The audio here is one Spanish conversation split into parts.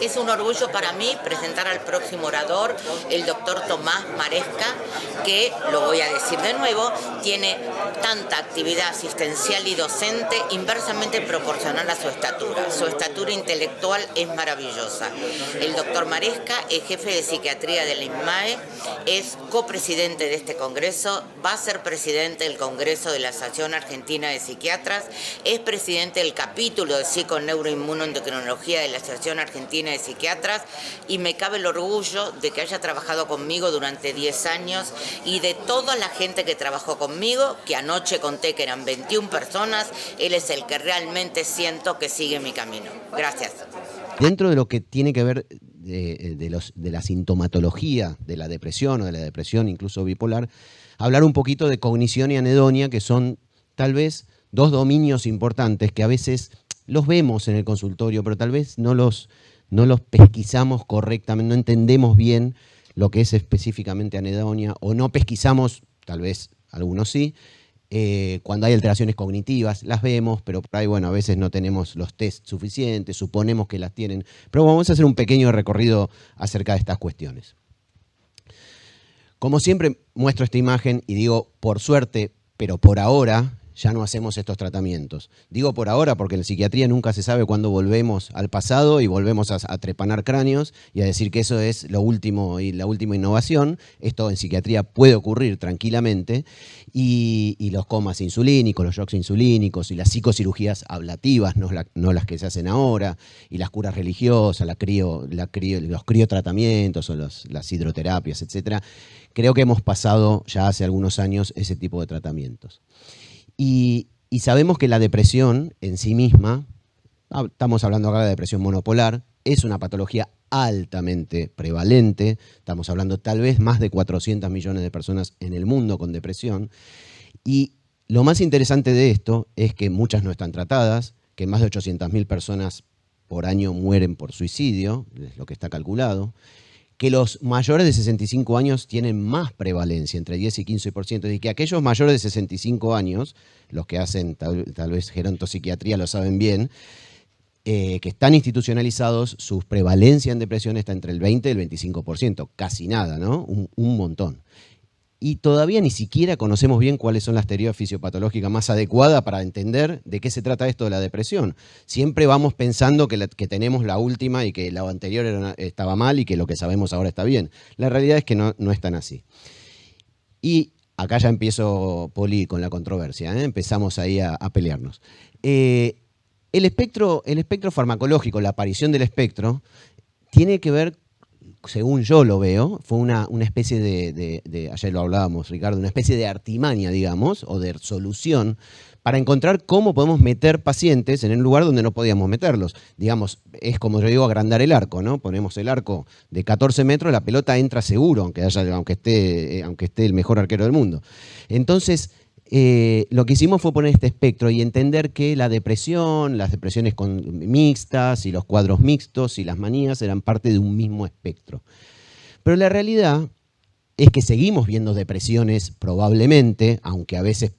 Es un orgullo para mí presentar al próximo orador, el doctor Tomás Maresca, que, lo voy a decir de nuevo, tiene tanta actividad asistencial y docente inversamente proporcional a su estatura. Su estatura intelectual es maravillosa. El doctor Maresca es jefe de psiquiatría de la INMAE, es copresidente de este congreso, va a ser presidente del Congreso de la Asociación Argentina de Psiquiatras, es presidente del capítulo de psiconeuroinmunoendocrinología de la Asociación Argentina de Psiquiatras, y me cabe el orgullo de que haya trabajado conmigo durante 10 años y de toda la gente que trabajó conmigo, que anoche conté que eran 21 personas, él es el que realmente siento que sigue mi camino. Gracias. Dentro de lo que tiene que ver de la sintomatología de la depresión o de la depresión incluso bipolar, hablar un poquito de cognición y anedonia, que son tal vez dos dominios importantes que a veces los vemos en el consultorio, pero tal vez no los pesquisamos correctamente, no entendemos bien lo que es específicamente anedonia, o no pesquisamos, tal vez algunos sí, cuando hay alteraciones cognitivas, las vemos, pero por ahí, bueno, a veces no tenemos los test suficientes, suponemos que las tienen, pero vamos a hacer un pequeño recorrido acerca de estas cuestiones. Como siempre muestro esta imagen y digo, por suerte, pero por ahora, ya no hacemos estos tratamientos. Digo por ahora porque en la psiquiatría nunca se sabe cuándo volvemos al pasado y volvemos a trepanar cráneos y a decir que eso es lo último y la última innovación. Esto en psiquiatría puede ocurrir tranquilamente, y los comas insulínicos, los shocks insulínicos y las psicocirugías ablativas, no las que se hacen ahora, y las curas religiosas, los criotratamientos o las hidroterapias, etc. Creo que hemos pasado ya hace algunos años ese tipo de tratamientos. Y sabemos que la depresión en sí misma, estamos hablando acá de depresión monopolar, es una patología altamente prevalente. Estamos hablando tal vez más de 400 millones de personas en el mundo con depresión. Y lo más interesante de esto es que muchas no están tratadas, que más de 800.000 personas por año mueren por suicidio, es lo que está calculado, que los mayores de 65 años tienen más prevalencia, entre 10 y 15%, y que aquellos mayores de 65 años, los que hacen tal vez gerontopsiquiatría lo saben bien, que están institucionalizados, su prevalencia en depresión está entre el 20 y el 25%, casi nada, ¿no? Un montón. Y todavía ni siquiera conocemos bien cuáles son las teorías fisiopatológicas más adecuadas para entender de qué se trata esto de la depresión. Siempre vamos pensando que tenemos la última y que la anterior estaba mal y que lo que sabemos ahora está bien. La realidad es que no es tan así. Y acá ya empiezo, Poli, con la controversia, ¿eh? Empezamos ahí a pelearnos. El espectro farmacológico, la aparición del espectro, tiene que ver, según yo lo veo, fue una especie de, ayer lo hablábamos, Ricardo, una especie de artimaña, digamos, o de solución para encontrar cómo podemos meter pacientes en un lugar donde no podíamos meterlos. Digamos, es como yo digo, agrandar el arco, ¿no? Ponemos el arco de 14 metros, la pelota entra seguro, aunque esté el mejor arquero del mundo. Entonces, lo que hicimos fue poner este espectro y entender que la depresión, las depresiones mixtas y los cuadros mixtos y las manías eran parte de un mismo espectro. Pero la realidad es que seguimos viendo depresiones probablemente, aunque a veces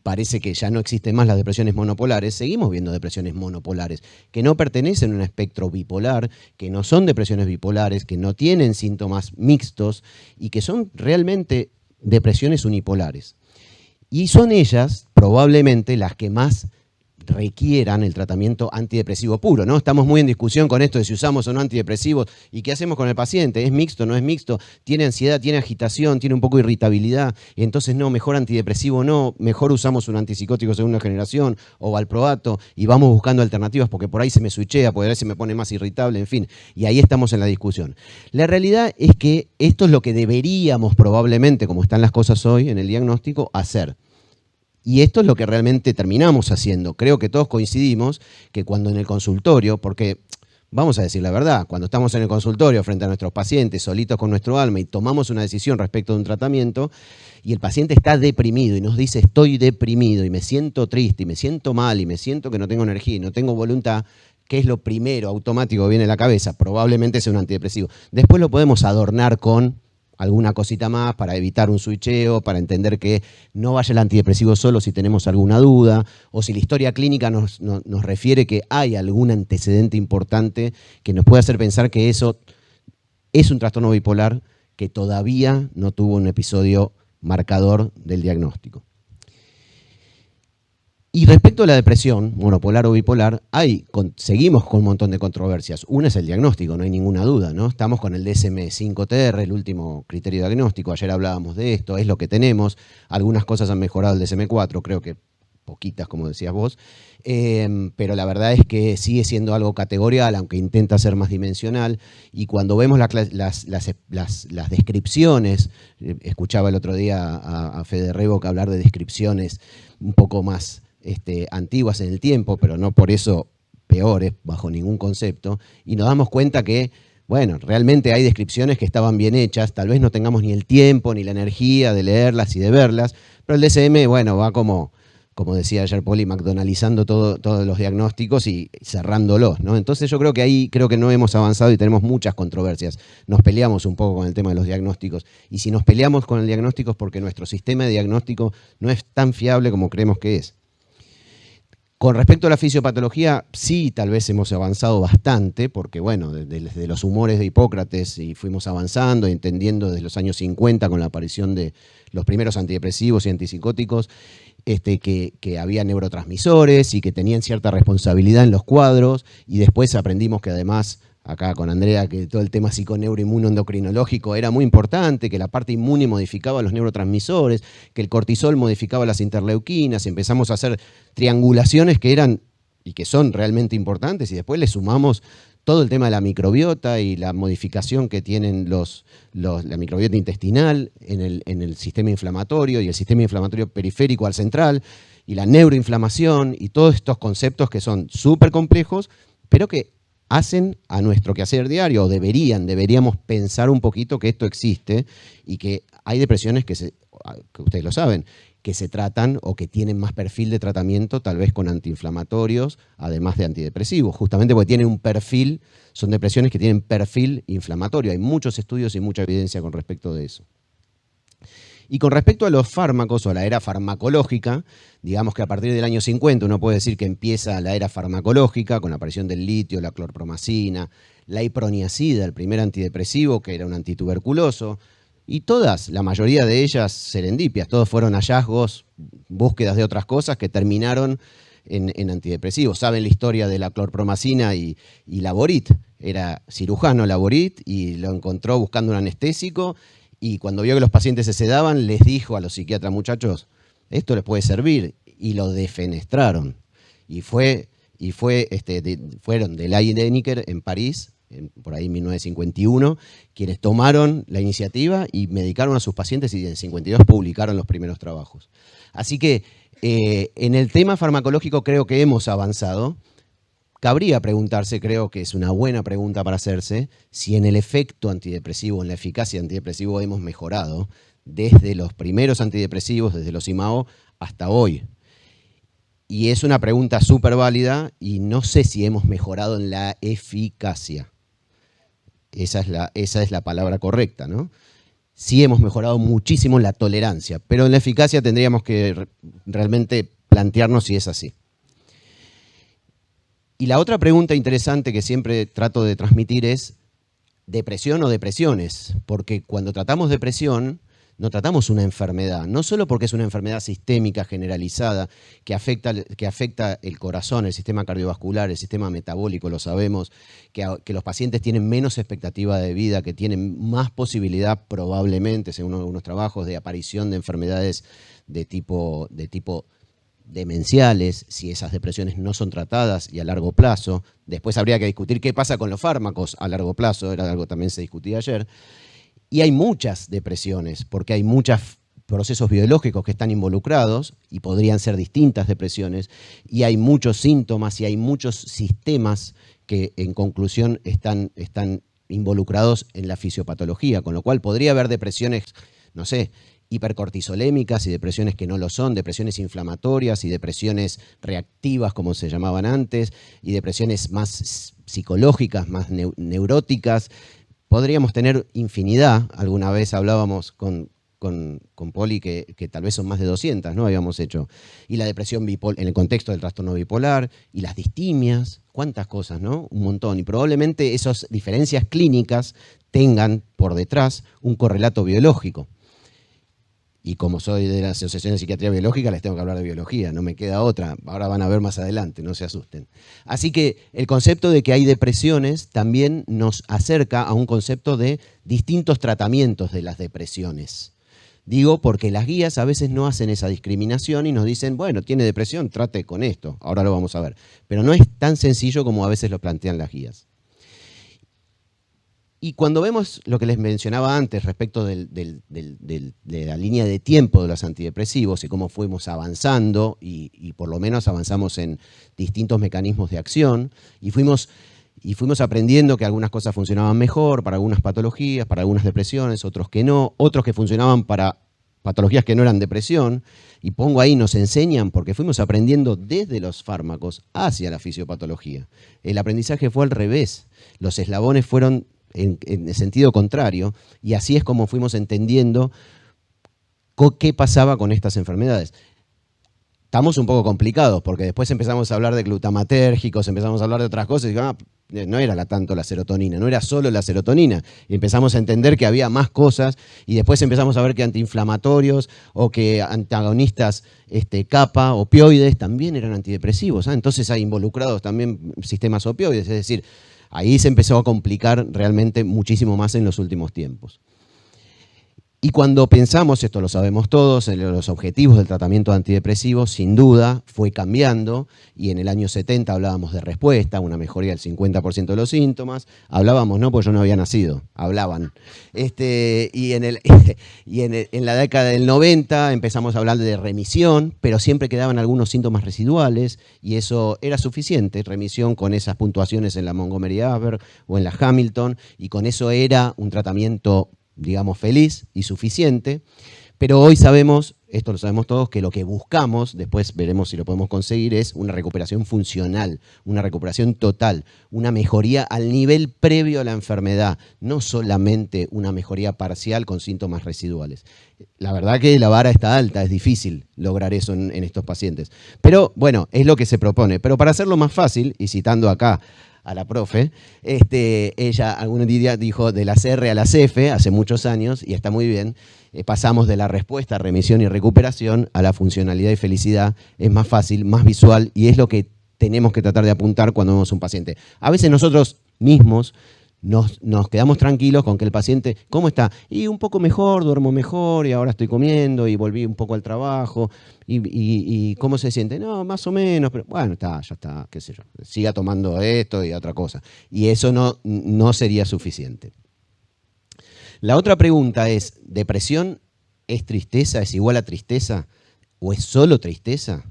parece que ya no existen más las depresiones monopolares, seguimos viendo depresiones monopolares que no pertenecen a un espectro bipolar, que no son depresiones bipolares, que no tienen síntomas mixtos y que son realmente depresiones unipolares. Y son ellas, probablemente, las que más requieran el tratamiento antidepresivo puro, ¿no? Estamos muy en discusión con esto de si usamos o no antidepresivos y qué hacemos con el paciente. ¿Es mixto, no es mixto? ¿Tiene ansiedad, tiene agitación, tiene un poco de irritabilidad? Y entonces no, mejor antidepresivo no, mejor usamos un antipsicótico de segunda generación o valproato y vamos buscando alternativas porque por ahí se me switchea, por ahí se me pone más irritable, en fin. Y ahí estamos en la discusión. La realidad es que esto es lo que deberíamos probablemente, como están las cosas hoy en el diagnóstico, hacer. Y esto es lo que realmente terminamos haciendo. Creo que todos coincidimos que cuando en el consultorio, porque vamos a decir la verdad, cuando estamos en el consultorio frente a nuestros pacientes, solitos con nuestro alma y tomamos una decisión respecto de un tratamiento y el paciente está deprimido y nos dice estoy deprimido y me siento triste y me siento mal y me siento que no tengo energía y no tengo voluntad, ¿qué es lo primero automático que viene a la cabeza? Probablemente sea un antidepresivo. Después lo podemos adornar con alguna cosita más para evitar un switcheo, para entender que no vaya el antidepresivo solo si tenemos alguna duda, o si la historia clínica nos refiere que hay algún antecedente importante que nos puede hacer pensar que eso es un trastorno bipolar que todavía no tuvo un episodio marcador del diagnóstico. Y respecto a la depresión, monopolar o bipolar, seguimos con un montón de controversias. Una es el diagnóstico, no hay ninguna duda, ¿no? Estamos con el DSM-5-TR, el último criterio diagnóstico. Ayer hablábamos de esto, es lo que tenemos. Algunas cosas han mejorado el DSM-4, creo que poquitas, como decías vos. Pero la verdad es que sigue siendo algo categorial, aunque intenta ser más dimensional. Y cuando vemos las descripciones, escuchaba el otro día a Fede Rebo hablar de descripciones un poco más antiguas en el tiempo, pero no por eso peores, bajo ningún concepto, y nos damos cuenta que, bueno, realmente hay descripciones que estaban bien hechas, tal vez no tengamos ni el tiempo ni la energía de leerlas y de verlas, pero el DSM, bueno, va como decía ayer Poli, McDonaldizando todos los diagnósticos y cerrándolos, ¿no? Entonces yo creo que ahí no hemos avanzado y tenemos muchas controversias. Nos peleamos un poco con el tema de los diagnósticos. Y si nos peleamos con el diagnóstico es porque nuestro sistema de diagnóstico no es tan fiable como creemos que es. Con respecto a la fisiopatología, sí, tal vez hemos avanzado bastante, porque bueno, desde los humores de Hipócrates y fuimos avanzando y entendiendo desde los años 50 con la aparición de los primeros antidepresivos y antipsicóticos, que había neurotransmisores y que tenían cierta responsabilidad en los cuadros, y después aprendimos que además, acá con Andrea, que todo el tema psiconeuroinmunoendocrinológico era muy importante, que la parte inmune modificaba los neurotransmisores, que el cortisol modificaba las interleuquinas, y empezamos a hacer triangulaciones que eran y que son realmente importantes, y después le sumamos todo el tema de la microbiota y la modificación que tienen la microbiota intestinal en el sistema inflamatorio y el sistema inflamatorio periférico al central, y la neuroinflamación y todos estos conceptos que son súper complejos, pero que hacen a nuestro quehacer diario, o deberíamos pensar un poquito que esto existe y que hay depresiones que ustedes lo saben, que se tratan o que tienen más perfil de tratamiento, tal vez con antiinflamatorios, además de antidepresivos, justamente porque tienen un perfil, son depresiones que tienen perfil inflamatorio. Hay muchos estudios y mucha evidencia con respecto de eso. Y con respecto a los fármacos o a la era farmacológica, digamos que a partir del año 50 uno puede decir que empieza la era farmacológica con la aparición del litio, la clorpromacina, la iproniazida, el primer antidepresivo que era un antituberculoso, y la mayoría de ellas serendipias, todos fueron hallazgos, búsquedas de otras cosas que terminaron en antidepresivos. Saben la historia de la clorpromacina y Laborit, era cirujano Laborit y lo encontró buscando un anestésico, y cuando vio que los pacientes se sedaban, les dijo a los psiquiatras: muchachos, esto les puede servir, y lo defenestraron. Y fueron Delay y Deniker en París, por ahí en 1951, quienes tomaron la iniciativa y medicaron a sus pacientes, y en 52 publicaron los primeros trabajos. Así que en el tema farmacológico creo que hemos avanzado. Cabría preguntarse, creo que es una buena pregunta para hacerse, si en el efecto antidepresivo, en la eficacia antidepresivo hemos mejorado desde los primeros antidepresivos, desde los IMAO, hasta hoy. Y es una pregunta súper válida y no sé si hemos mejorado en la eficacia. Esa es la palabra correcta, ¿no? Sí hemos mejorado muchísimo en la tolerancia, pero en la eficacia tendríamos que realmente plantearnos si es así. Y la otra pregunta interesante que siempre trato de transmitir es: ¿depresión o depresiones? Porque cuando tratamos depresión, no tratamos una enfermedad, no solo porque es una enfermedad sistémica generalizada que afecta el corazón, el sistema cardiovascular, el sistema metabólico, lo sabemos, que los pacientes tienen menos expectativa de vida, que tienen más posibilidad probablemente, según algunos trabajos, de aparición de enfermedades de tipo demenciales, si esas depresiones no son tratadas y a largo plazo. Después habría que discutir qué pasa con los fármacos a largo plazo, era algo que también se discutía ayer. Y hay muchas depresiones, porque hay muchos procesos biológicos que están involucrados y podrían ser distintas depresiones, y hay muchos síntomas y hay muchos sistemas que en conclusión están involucrados en la fisiopatología, con lo cual podría haber depresiones, no sé, hipercortisolémicas y depresiones que no lo son, depresiones inflamatorias y depresiones reactivas, como se llamaban antes, y depresiones más psicológicas, más neuróticas. podríamos tener infinidad. Alguna vez hablábamos con Poli que tal vez son más de 200, ¿no? Habíamos hecho. Y la depresión bipolar, en el contexto del trastorno bipolar, y las distimias, cuántas cosas, ¿no? Un montón. Y probablemente esas diferencias clínicas tengan por detrás un correlato biológico. Y como soy de la Asociación de Psiquiatría Biológica, les tengo que hablar de biología, no me queda otra. Ahora van a ver más adelante, no se asusten. Así que el concepto de que hay depresiones también nos acerca a un concepto de distintos tratamientos de las depresiones. Digo porque las guías a veces no hacen esa discriminación y nos dicen, bueno, tiene depresión, trate con esto, ahora lo vamos a ver. Pero no es tan sencillo como a veces lo plantean las guías. Y cuando vemos lo que les mencionaba antes respecto de la línea de tiempo de los antidepresivos y cómo fuimos avanzando, y por lo menos avanzamos en distintos mecanismos de acción, y fuimos aprendiendo que algunas cosas funcionaban mejor para algunas patologías, para algunas depresiones, otros que no, otros que funcionaban para patologías que no eran depresión, y pongo ahí, nos enseñan, porque fuimos aprendiendo desde los fármacos hacia la fisiopatología. El aprendizaje fue al revés, los eslabones fueron en el sentido contrario, y así es como fuimos entendiendo qué pasaba con estas enfermedades. Estamos un poco complicados, porque después empezamos a hablar de glutamatérgicos, empezamos a hablar de otras cosas, y no era tanto la serotonina, no era solo la serotonina, y empezamos a entender que había más cosas, y después empezamos a ver que antiinflamatorios o que antagonistas kappa, opioides, también eran antidepresivos. Entonces hay involucrados también sistemas opioides, es decir, ahí se empezó a complicar realmente muchísimo más en los últimos tiempos. Y cuando pensamos, esto lo sabemos todos, en los objetivos del tratamiento antidepresivo, sin duda fue cambiando, y en el año 70 hablábamos de respuesta, una mejoría del 50% de los síntomas, hablábamos, no, pues yo no había nacido, hablaban. Y en la década del 90 empezamos a hablar de remisión, pero siempre quedaban algunos síntomas residuales, y eso era suficiente, remisión con esas puntuaciones en la Montgomery-Åsberg o en la Hamilton, y con eso era un tratamiento, digamos, feliz y suficiente, pero hoy sabemos, esto lo sabemos todos, que lo que buscamos, después veremos si lo podemos conseguir, es una recuperación funcional, una recuperación total, una mejoría al nivel previo a la enfermedad, no solamente una mejoría parcial con síntomas residuales. La verdad que la vara está alta, es difícil lograr eso en estos pacientes, pero bueno, es lo que se propone. Pero para hacerlo más fácil, y citando acá a la profe, ella algún día dijo de la CR a la CF hace muchos años, y está muy bien, pasamos de la respuesta, remisión y recuperación a la funcionalidad y felicidad, es más fácil, más visual, y es lo que tenemos que tratar de apuntar cuando vemos un paciente. A veces nosotros mismos nos quedamos tranquilos con que el paciente, ¿cómo está? Y un poco mejor, duermo mejor, y ahora estoy comiendo, y volví un poco al trabajo, y ¿cómo se siente? No, más o menos, pero bueno, ya está, qué sé yo, siga tomando esto y otra cosa. Y eso no sería suficiente. La otra pregunta es, ¿depresión es tristeza, es igual a tristeza, o es solo tristeza?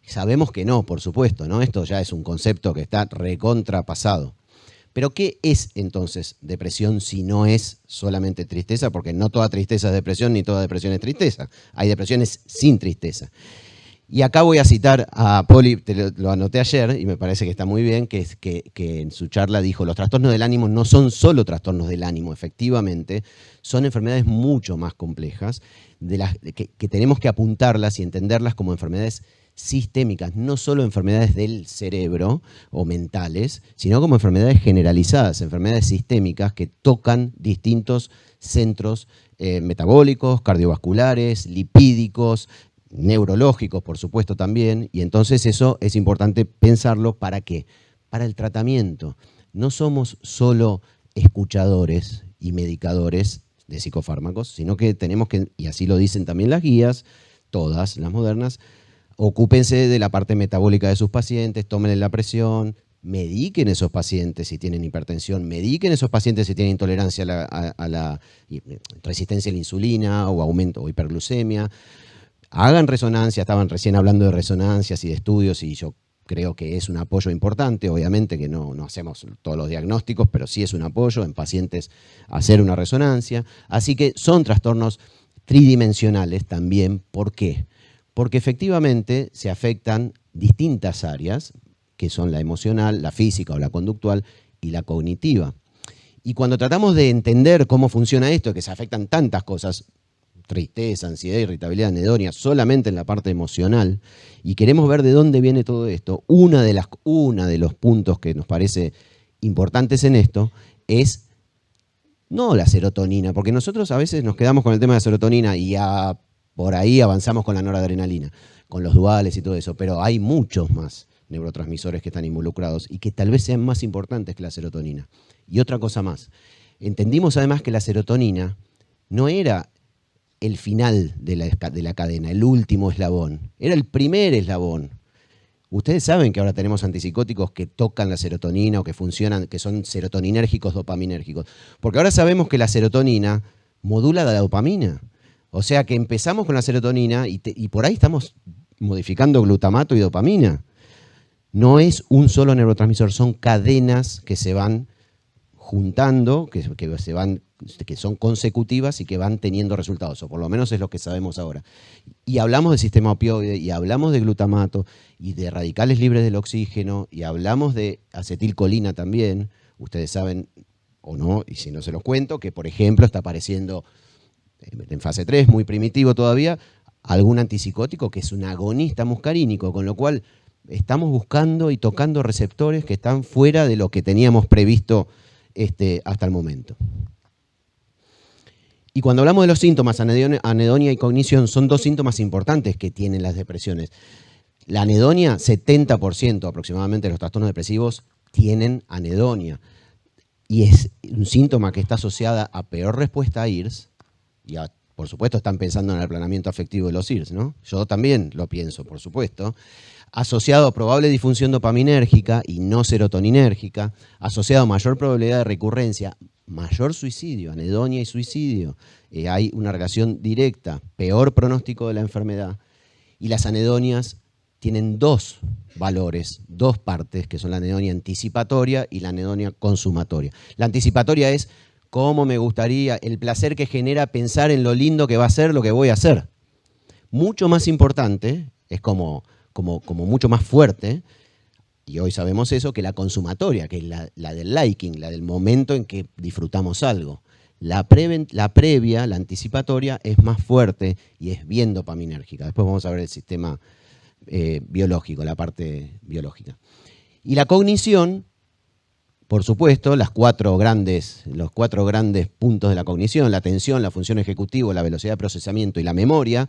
Sabemos que no, por supuesto, ¿no? Esto ya es un concepto que está recontrapasado. Pero ¿qué es entonces depresión si no es solamente tristeza? Porque no toda tristeza es depresión, ni toda depresión es tristeza. Hay depresiones sin tristeza. Y acá voy a citar a Poli, lo anoté ayer y me parece que está muy bien, que en su charla dijo, los trastornos del ánimo no son solo trastornos del ánimo, efectivamente, son enfermedades mucho más complejas, que tenemos que apuntarlas y entenderlas como enfermedades sistémicas, no solo enfermedades del cerebro o mentales, sino como enfermedades generalizadas, enfermedades sistémicas que tocan distintos centros metabólicos, cardiovasculares, lipídicos, neurológicos, por supuesto, también, y entonces eso es importante pensarlo. ¿Para qué? Para el tratamiento. No somos solo escuchadores y medicadores de psicofármacos, sino que tenemos que, y así lo dicen también las guías, todas las modernas, ocúpense de la parte metabólica de sus pacientes, tómenle la presión, mediquen esos pacientes si tienen hipertensión, mediquen esos pacientes si tienen intolerancia a la resistencia a la insulina o aumento o hiperglucemia. Hagan resonancia, estaban recién hablando de resonancias y de estudios, y yo creo que es un apoyo importante, obviamente que no hacemos todos los diagnósticos, pero sí es un apoyo en pacientes hacer una resonancia. Así que son trastornos tridimensionales también. ¿Por qué? Porque efectivamente se afectan distintas áreas, que son la emocional, la física o la conductual y la cognitiva. Y cuando tratamos de entender cómo funciona esto, que se afectan tantas cosas, tristeza, ansiedad, irritabilidad, anedonia, solamente en la parte emocional, y queremos ver de dónde viene todo esto, uno de los puntos que nos parece importantes en esto es no la serotonina, porque nosotros a veces nos quedamos con el tema de la serotonina y por ahí avanzamos con la noradrenalina, con los duales y todo eso, pero hay muchos más neurotransmisores que están involucrados y que tal vez sean más importantes que la serotonina. Y otra cosa más, entendimos además que la serotonina no era el final de la cadena, el último eslabón, era el primer eslabón. Ustedes saben que ahora tenemos antipsicóticos que tocan la serotonina o que funcionan, que son serotoninérgicos, dopaminérgicos. Porque ahora sabemos que la serotonina modula la dopamina. O sea que empezamos con la serotonina y por ahí estamos modificando glutamato y dopamina. No es un solo neurotransmisor, son cadenas que se van juntando, que son consecutivas y que van teniendo resultados, o por lo menos es lo que sabemos ahora. Y hablamos del sistema opioide, y hablamos de glutamato, y de radicales libres del oxígeno, y hablamos de acetilcolina también. Ustedes saben, o no, y si no se los cuento, que por ejemplo está apareciendo en fase 3, muy primitivo todavía, algún antipsicótico que es un agonista muscarínico, con lo cual estamos buscando y tocando receptores que están fuera de lo que teníamos previsto hasta el momento. Y cuando hablamos de los síntomas, anedonia y cognición, son dos síntomas importantes que tienen las depresiones. La anedonia, 70% aproximadamente de los trastornos depresivos tienen anedonia. Y es un síntoma que está asociada a peor respuesta a IRS. Y por supuesto están pensando en el aplanamiento afectivo de los IRS, ¿no? Yo también lo pienso, por supuesto. Asociado a probable disfunción dopaminérgica y no serotoninérgica, asociado a mayor probabilidad de recurrencia, mayor suicidio, anedonia y suicidio. Hay una relación directa, peor pronóstico de la enfermedad. Y las anedonias tienen dos valores, dos partes, que son la anedonia anticipatoria y la anedonia consumatoria. La anticipatoria es cómo me gustaría, el placer que genera pensar en lo lindo que va a ser lo que voy a hacer. Mucho más importante, es como mucho más fuerte, y hoy sabemos eso, que la consumatoria, que es la del liking, la del momento en que disfrutamos algo. La previa, la anticipatoria, es más fuerte y es bien dopaminérgica. Después vamos a ver el sistema biológico, la parte biológica. Y la cognición, por supuesto, los cuatro grandes puntos de la cognición, la atención, la función ejecutiva, la velocidad de procesamiento y la memoria,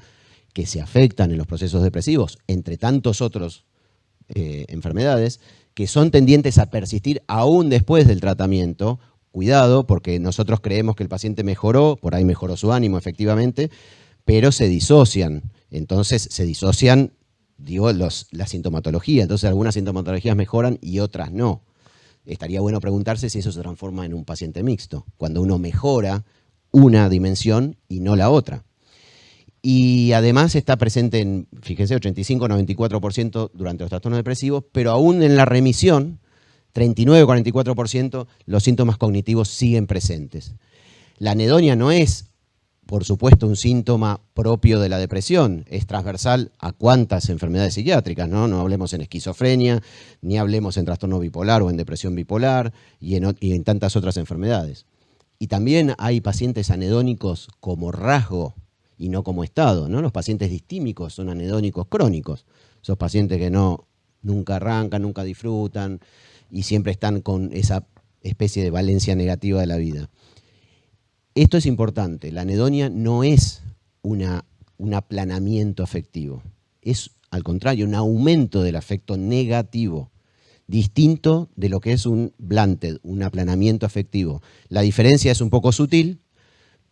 que se afectan en los procesos depresivos, entre tantos otros enfermedades, que son tendientes a persistir aún después del tratamiento. Cuidado, porque nosotros creemos que el paciente mejoró, por ahí mejoró su ánimo efectivamente, pero se disocian. Entonces se disocian, la sintomatología. Entonces algunas sintomatologías mejoran y otras no. Estaría bueno preguntarse si eso se transforma en un paciente mixto, cuando uno mejora una dimensión y no la otra. Y además está presente en, fíjense, 85-94% durante los trastornos depresivos, pero aún en la remisión, 39-44% los síntomas cognitivos siguen presentes. La anedonia no es, por supuesto, un síntoma propio de la depresión, es transversal a cuántas enfermedades psiquiátricas, ¿no? No hablemos en esquizofrenia, ni hablemos en trastorno bipolar o en depresión bipolar y en tantas otras enfermedades. Y también hay pacientes anedónicos como rasgo y no como estado, ¿no? Los pacientes distímicos son anedónicos crónicos, esos pacientes que nunca arrancan, nunca disfrutan y siempre están con esa especie de valencia negativa de la vida. Esto es importante, la anedonia no es un aplanamiento afectivo, es al contrario un aumento del afecto negativo, distinto de lo que es un blunted, un aplanamiento afectivo. La diferencia es un poco sutil,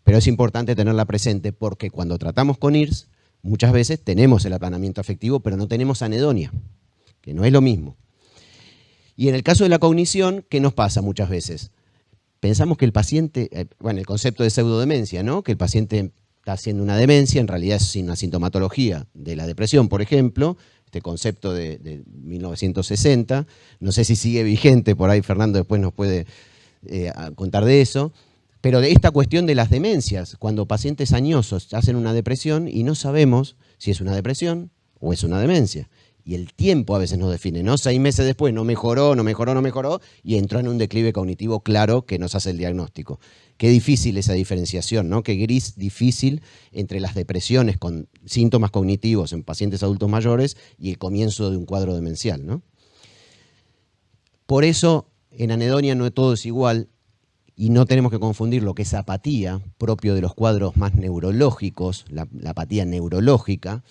pero es importante tenerla presente porque cuando tratamos con IRS, muchas veces tenemos el aplanamiento afectivo, pero no tenemos anedonia, que no es lo mismo. Y en el caso de la cognición, ¿qué nos pasa muchas veces? Pensamos que el paciente, el concepto de pseudodemencia, ¿no? Que el paciente está haciendo una demencia, en realidad es una sintomatología de la depresión, por ejemplo, este concepto de 1960, no sé si sigue vigente, por ahí Fernando después nos puede contar de eso, pero de esta cuestión de las demencias, cuando pacientes añosos hacen una depresión y no sabemos si es una depresión o es una demencia. Y el tiempo a veces nos define, ¿no? 6 meses después no mejoró, y entró en un declive cognitivo claro que nos hace el diagnóstico. Qué difícil esa diferenciación, ¿no? Qué gris difícil entre las depresiones con síntomas cognitivos en pacientes adultos mayores y el comienzo de un cuadro demencial, ¿no? Por eso, en anedonia no todo es igual y no tenemos que confundir lo que es apatía, propio de los cuadros más neurológicos, la apatía neurológica,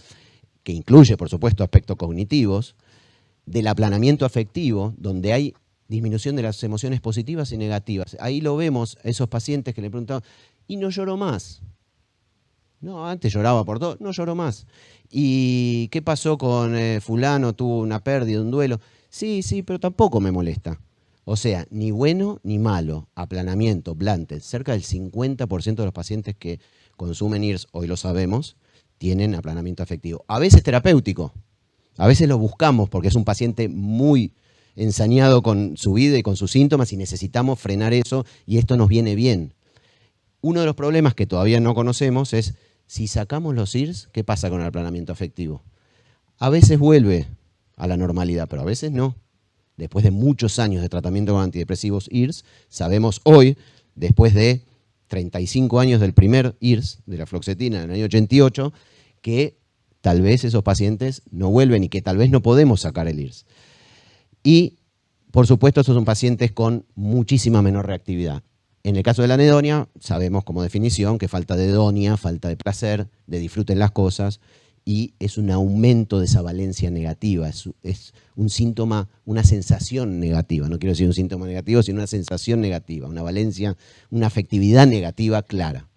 que incluye, por supuesto, aspectos cognitivos, del aplanamiento afectivo, donde hay disminución de las emociones positivas y negativas. Ahí lo vemos, esos pacientes que le preguntaban, ¿y no lloro más? No, antes lloraba por todo, no lloro más. ¿Y qué pasó con fulano? ¿Tuvo una pérdida, un duelo? Sí, pero tampoco me molesta. O sea, ni bueno ni malo, aplanamiento, Blanted. Cerca del 50% de los pacientes que consumen IRS, hoy lo sabemos, tienen aplanamiento afectivo. A veces terapéutico, a veces lo buscamos porque es un paciente muy ensañado con su vida y con sus síntomas y necesitamos frenar eso y esto nos viene bien. Uno de los problemas que todavía no conocemos es, si sacamos los IRS, ¿qué pasa con el aplanamiento afectivo? A veces vuelve a la normalidad, pero a veces no. Después de muchos años de tratamiento con antidepresivos IRS, sabemos hoy, después de 35 años del primer IRS, de la fluoxetina en el año 88, que tal vez esos pacientes no vuelven y que tal vez no podemos sacar el IRS. Y, por supuesto, estos son pacientes con muchísima menor reactividad. En el caso de la anedonia, sabemos como definición que falta de hedonia, falta de placer, de disfrute en las cosas, y es un aumento de esa valencia negativa, es un síntoma, una sensación negativa, no quiero decir un síntoma negativo, sino una sensación negativa, una valencia, una afectividad negativa clara.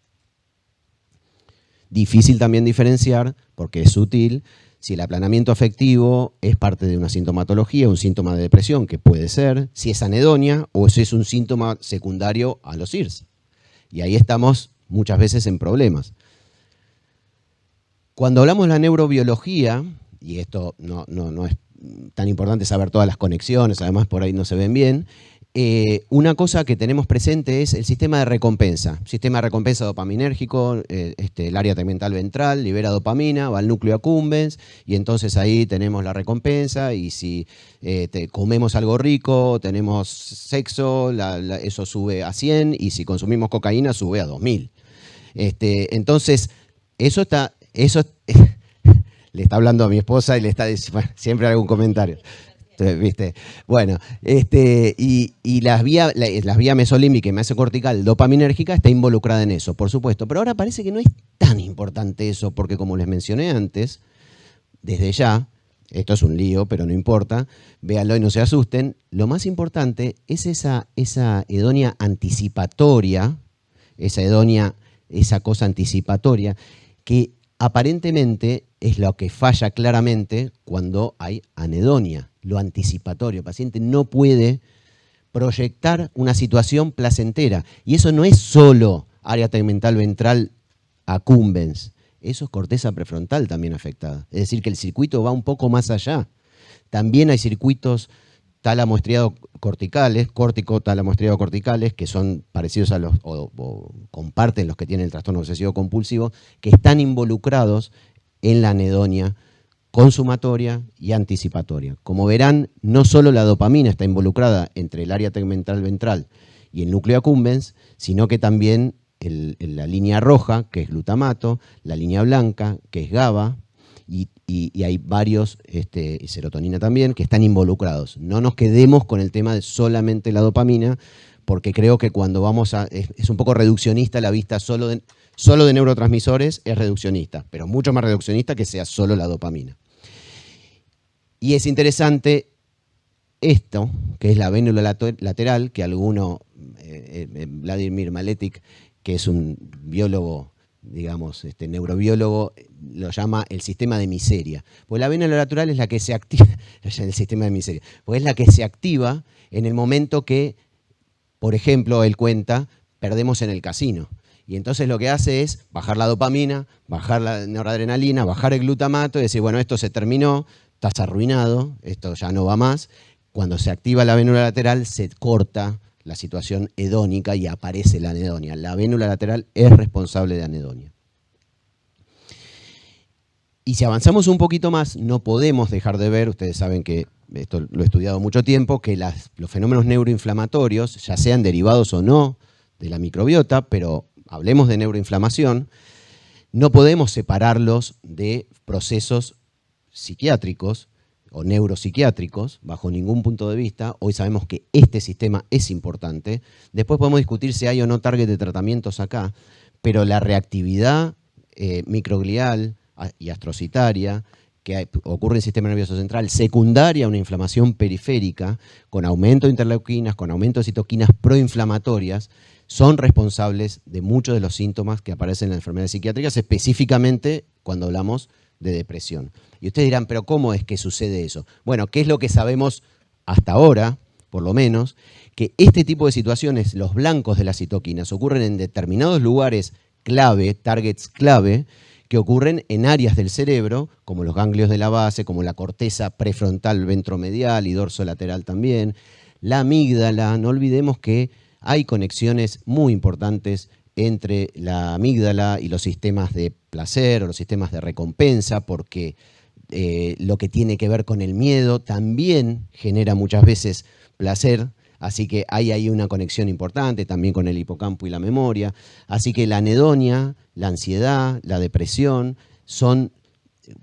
Difícil también diferenciar, porque es sutil, si el aplanamiento afectivo es parte de una sintomatología, un síntoma de depresión, que puede ser, si es anedonia o si es un síntoma secundario a los IRS. Y ahí estamos muchas veces en problemas. Cuando hablamos de la neurobiología, y esto no es tan importante saber todas las conexiones, además por ahí no se ven bien, una cosa que tenemos presente es el sistema de recompensa. Sistema de recompensa dopaminérgico, el área tegmental ventral libera dopamina, va al núcleo accumbens y entonces ahí tenemos la recompensa y si comemos algo rico, tenemos sexo, eso sube a 100 y si consumimos cocaína sube a 2000. Entonces, eso le está hablando a mi esposa y le está diciendo, siempre algún comentario. ¿Viste? Bueno, y las vías mesolímbica y mesocortical dopaminérgica está involucrada en eso, por supuesto. Pero ahora parece que no es tan importante eso, porque como les mencioné antes, desde ya, esto es un lío, pero no importa, véanlo y no se asusten, lo más importante es esa hedonia anticipatoria, esa cosa anticipatoria, que aparentemente es lo que falla claramente cuando hay anedonia. Lo anticipatorio. El paciente no puede proyectar una situación placentera. Y eso no es solo área tegmental ventral accumbens, eso es corteza prefrontal también afectada. Es decir, que el circuito va un poco más allá. También hay circuitos tálamo-estriado corticales, córtico-tálamo-estriado corticales, que son parecidos a los, o comparten los que tienen el trastorno obsesivo compulsivo, que están involucrados en la anedonia consumatoria y anticipatoria. Como verán, no solo la dopamina está involucrada entre el área tegmental ventral y el núcleo accumbens, sino que también la línea roja, que es glutamato, la línea blanca, que es GABA, y hay varios, y serotonina también, que están involucrados. No nos quedemos con el tema de solamente la dopamina, porque creo que cuando vamos a... Es un poco reduccionista la vista solo de neurotransmisores, es reduccionista, pero mucho más reduccionista que sea solo la dopamina. Y es interesante esto, que es la vénula lateral, que Vladimir Maletic, que es un biólogo, digamos, neurobiólogo, lo llama el sistema de miseria. Pues la vénula lateral es la que se activa, el sistema de miseria, pues es la que se activa en el momento que, por ejemplo, él cuenta, perdemos en el casino. Y entonces lo que hace es bajar la dopamina, bajar la noradrenalina, bajar el glutamato y decir, bueno, esto se terminó, estás arruinado, esto ya no va más. Cuando se activa la vénula lateral se corta la situación hedónica y aparece la anedonia. La vénula lateral es responsable de anedonia. Y si avanzamos un poquito más, no podemos dejar de ver, ustedes saben que esto lo he estudiado mucho tiempo, que los fenómenos neuroinflamatorios, ya sean derivados o no de la microbiota, pero hablemos de neuroinflamación, no podemos separarlos de procesos psiquiátricos o neuropsiquiátricos bajo ningún punto de vista. Hoy sabemos que este sistema es importante. Después podemos discutir si hay o no target de tratamientos acá, pero la reactividad microglial y astrocitaria que ocurre en el sistema nervioso central, secundaria a una inflamación periférica, con aumento de interleuquinas, con aumento de citoquinas proinflamatorias, son responsables de muchos de los síntomas que aparecen en las enfermedades psiquiátricas, específicamente cuando hablamos de depresión. Y ustedes dirán, ¿pero cómo es que sucede eso? Bueno, ¿qué es lo que sabemos hasta ahora, por lo menos? Que este tipo de situaciones, los blancos de las citoquinas, ocurren en determinados lugares clave, targets clave, que ocurren en áreas del cerebro, como los ganglios de la base, como la corteza prefrontal ventromedial y dorsolateral también, la amígdala. No olvidemos que hay conexiones muy importantes entre la amígdala y los sistemas de placer o los sistemas de recompensa, porque lo que tiene que ver con el miedo también genera muchas veces placer. Así que hay ahí una conexión importante también con el hipocampo y la memoria. Así que la anedonia, la ansiedad, la depresión son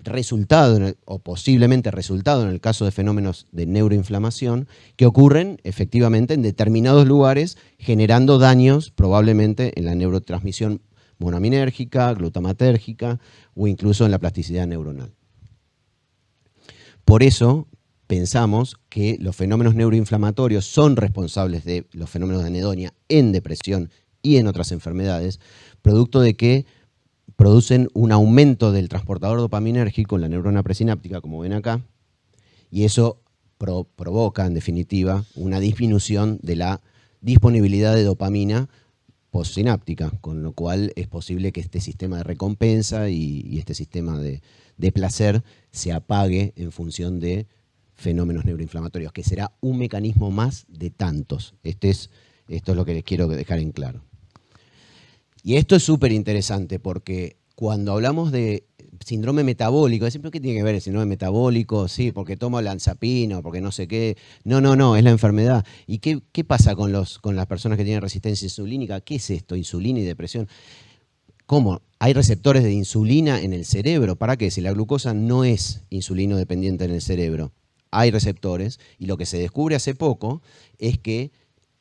resultado, o posiblemente resultado en el caso de fenómenos de neuroinflamación, que ocurren efectivamente en determinados lugares, generando daños probablemente en la neurotransmisión monoaminérgica, glutamatérgica o incluso en la plasticidad neuronal. Por eso pensamos que los fenómenos neuroinflamatorios son responsables de los fenómenos de anedonia en depresión y en otras enfermedades, producto de que producen un aumento del transportador dopaminérgico en la neurona presináptica, como ven acá, y eso provoca, en definitiva, una disminución de la disponibilidad de dopamina postsináptica, con lo cual es posible que este sistema de recompensa y este sistema de placer se apague en función de fenómenos neuroinflamatorios, que será un mecanismo más de tantos. Esto es lo que les quiero dejar en claro. Y esto es súper interesante porque cuando hablamos de síndrome metabólico, decimos, ¿qué tiene que ver el síndrome metabólico? Sí, porque tomo lanzapina o porque no sé qué. No, es la enfermedad. ¿Y qué pasa con las personas que tienen resistencia insulínica? ¿Qué es esto? Insulina y depresión. ¿Cómo? Hay receptores de insulina en el cerebro. ¿Para qué? Si la glucosa no es insulino dependiente en el cerebro, hay receptores, y lo que se descubre hace poco es que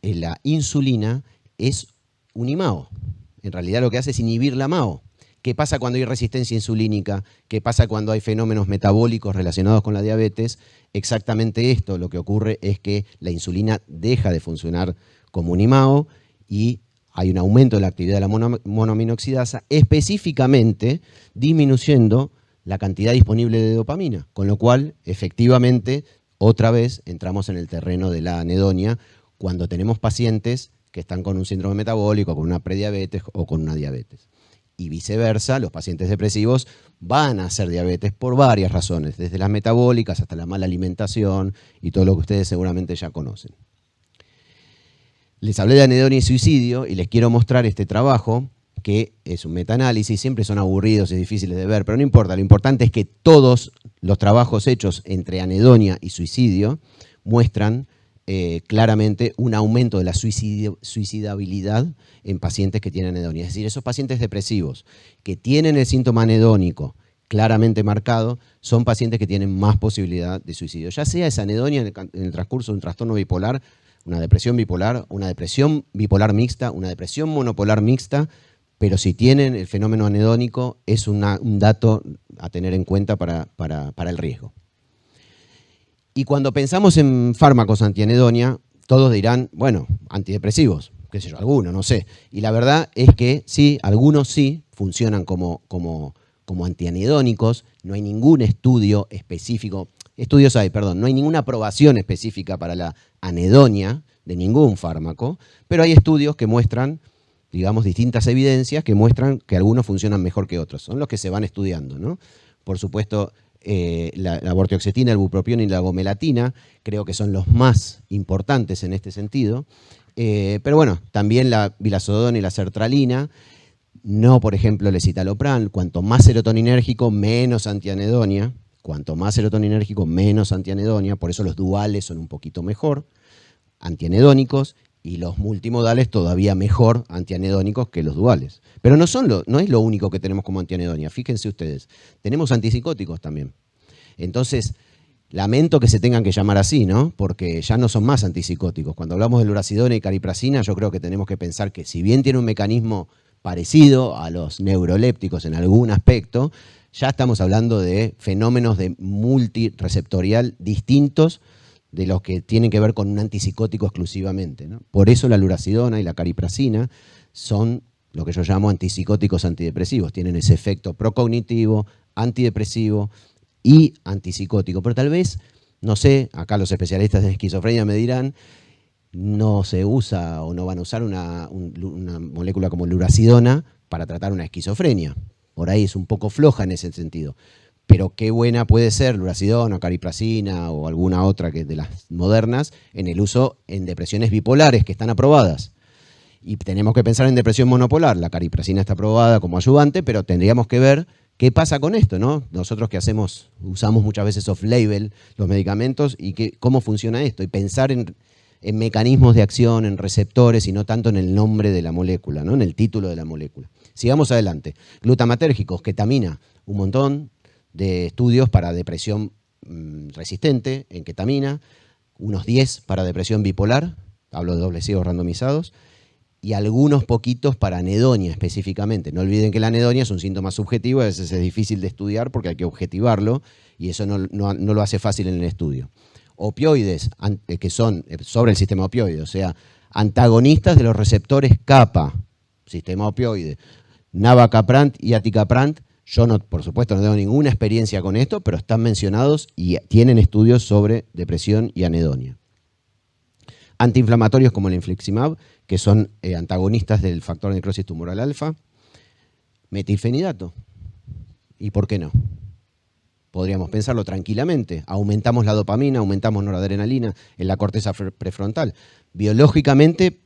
la insulina es un IMAO. En realidad lo que hace es inhibir la MAO. ¿Qué pasa cuando hay resistencia insulínica? ¿Qué pasa cuando hay fenómenos metabólicos relacionados con la diabetes? Exactamente esto, lo que ocurre es que la insulina deja de funcionar como un IMAO y hay un aumento de la actividad de la monoaminoxidasa, específicamente disminuyendo la cantidad disponible de dopamina, con lo cual, efectivamente, otra vez entramos en el terreno de la anedonia cuando tenemos pacientes que están con un síndrome metabólico, con una prediabetes o con una diabetes. Y viceversa, los pacientes depresivos van a hacer diabetes por varias razones, desde las metabólicas hasta la mala alimentación y todo lo que ustedes seguramente ya conocen. Les hablé de anedonia y suicidio y les quiero mostrar este trabajo, que es un metaanálisis, siempre son aburridos y difíciles de ver, pero no importa, lo importante es que todos los trabajos hechos entre anedonia y suicidio muestran claramente un aumento de la suicidabilidad en pacientes que tienen anedonia. Es decir, esos pacientes depresivos que tienen el síntoma anedónico claramente marcado son pacientes que tienen más posibilidad de suicidio. Ya sea esa anedonia en el transcurso de un trastorno bipolar, una depresión bipolar mixta, una depresión monopolar mixta, pero si tienen el fenómeno anedónico es un dato a tener en cuenta para el riesgo. Y cuando pensamos en fármacos antianedonia, todos dirán, bueno, antidepresivos, qué sé yo, algunos, no sé. Y la verdad es que sí, algunos sí funcionan como antianedónicos. No hay ningún estudio específico, no hay ninguna aprobación específica para la anedonia de ningún fármaco, pero hay estudios que muestran, digamos, distintas evidencias que muestran que algunos funcionan mejor que otros. Son los que se van estudiando, ¿no? Por supuesto, la vortioxetina, el bupropión y la gomelatina creo que son los más importantes en este sentido. Pero bueno, también la vilazodona y la sertralina. No, por ejemplo, el escitalopram. Cuanto más serotoninérgico, menos antianedonia. Cuanto más serotoninérgico, menos antianedonia. Por eso los duales son un poquito mejor, antianedónicos, y los multimodales todavía mejor antianedónicos que los duales. Pero no es lo único que tenemos como antianedonia. Fíjense ustedes, tenemos antipsicóticos también. Entonces, lamento que se tengan que llamar así, ¿no? Porque ya no son más antipsicóticos. Cuando hablamos de lurasidona y cariprazina, yo creo que tenemos que pensar que si bien tiene un mecanismo parecido a los neurolépticos en algún aspecto, ya estamos hablando de fenómenos de multireceptorial distintos de los que tienen que ver con un antipsicótico exclusivamente, ¿no? Por eso la lurasidona y la cariprazina son lo que yo llamo antipsicóticos antidepresivos. Tienen ese efecto procognitivo, antidepresivo y antipsicótico. Pero tal vez, no sé, acá los especialistas en esquizofrenia me dirán, no se usa o no van a usar una molécula como lurasidona para tratar una esquizofrenia. Por ahí es un poco floja en ese sentido. Pero qué buena puede ser lurasidona, cariprazina o alguna otra que de las modernas en el uso en depresiones bipolares que están aprobadas. Y tenemos que pensar en depresión monopolar. La cariprazina está aprobada como ayudante, pero tendríamos que ver qué pasa con esto, ¿no? Nosotros que hacemos, usamos muchas veces off-label los medicamentos y cómo funciona esto. Y pensar en mecanismos de acción, en receptores y no tanto en el nombre de la molécula, ¿no? En el título de la molécula. Sigamos adelante. Glutamatérgicos, ketamina, un montón de estudios para depresión resistente en ketamina, unos 10 para depresión bipolar, hablo de dobles ciegos randomizados, y algunos poquitos para anedonia específicamente. No olviden que la anedonia es un síntoma subjetivo, a veces es difícil de estudiar porque hay que objetivarlo y eso no lo hace fácil en el estudio. Opioides, que son sobre el sistema opioide, o sea, antagonistas de los receptores kappa, sistema opioide, navacaprant y aticaprant. Yo, por supuesto, no tengo ninguna experiencia con esto, pero están mencionados y tienen estudios sobre depresión y anedonia. Antiinflamatorios como el infliximab, que son antagonistas del factor de necrosis tumoral alfa. Metilfenidato. ¿Y por qué no? Podríamos pensarlo tranquilamente. Aumentamos la dopamina, aumentamos noradrenalina en la corteza prefrontal. Biológicamente,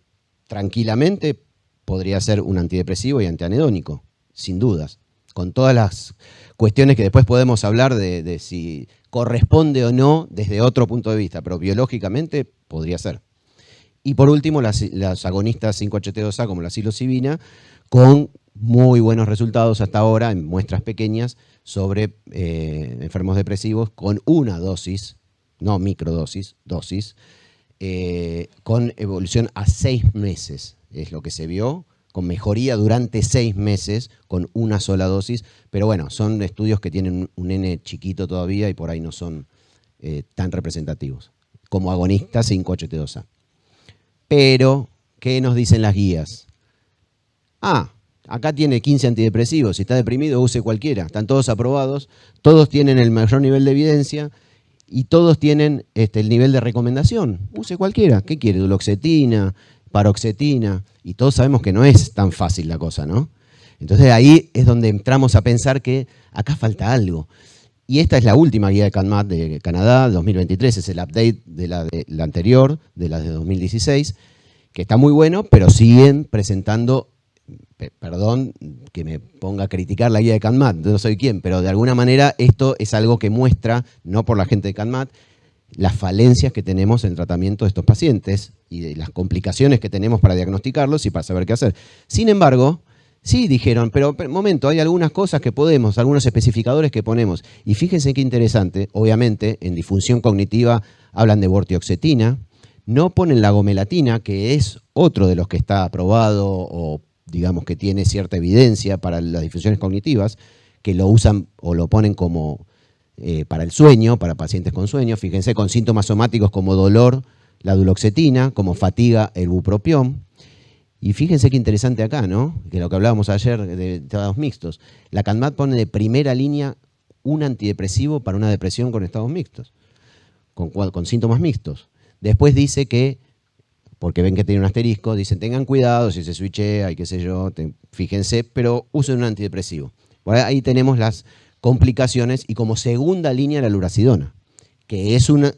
tranquilamente, podría ser un antidepresivo y antianedónico, sin dudas. Con todas las cuestiones que después podemos hablar de si corresponde o no desde otro punto de vista, pero biológicamente podría ser. Y por último, las agonistas 5-HT2A como la psilocibina, con muy buenos resultados hasta ahora en muestras pequeñas sobre enfermos depresivos con una dosis, no microdosis, dosis, con evolución a 6 meses, es lo que se vio, con mejoría durante 6 meses con una sola dosis, pero bueno, son estudios que tienen un N chiquito todavía y por ahí no son tan representativos, como agonista 5-HT2A. Pero, ¿qué nos dicen las guías? Acá tiene 15 antidepresivos, si está deprimido use cualquiera, están todos aprobados, todos tienen el mayor nivel de evidencia y todos tienen el nivel de recomendación, use cualquiera. ¿Qué quiere? Duloxetina, paroxetina, y todos sabemos que no es tan fácil la cosa, ¿no? Entonces ahí es donde entramos a pensar que acá falta algo. Y esta es la última guía de CANMAT de Canadá, 2023, es el update de la anterior, de la de 2016, que está muy bueno, pero siguen presentando, perdón que me ponga a criticar la guía de CANMAT, no soy quien, pero de alguna manera esto es algo que muestra, no por la gente de CANMAT, las falencias que tenemos en el tratamiento de estos pacientes y de las complicaciones que tenemos para diagnosticarlos y para saber qué hacer. Sin embargo, sí dijeron, pero momento, hay algunas cosas que podemos, algunos especificadores que ponemos. Y fíjense qué interesante, obviamente, en disfunción cognitiva hablan de vortioxetina, no ponen la gomelatina, que es otro de los que está aprobado o digamos que tiene cierta evidencia para las disfunciones cognitivas, que lo usan o lo ponen como para el sueño, para pacientes con sueño. Fíjense, con síntomas somáticos como dolor, la duloxetina, como fatiga, el bupropión. Y fíjense qué interesante acá, ¿no? Que lo que hablábamos ayer de estados mixtos. La CANMAT pone de primera línea un antidepresivo para una depresión con estados mixtos, con síntomas mixtos. Después dice que, porque ven que tiene un asterisco, dicen tengan cuidado si se switchea y qué sé yo, fíjense, pero usen un antidepresivo. Bueno, ahí tenemos las complicaciones y como segunda línea la lurasidona, que es una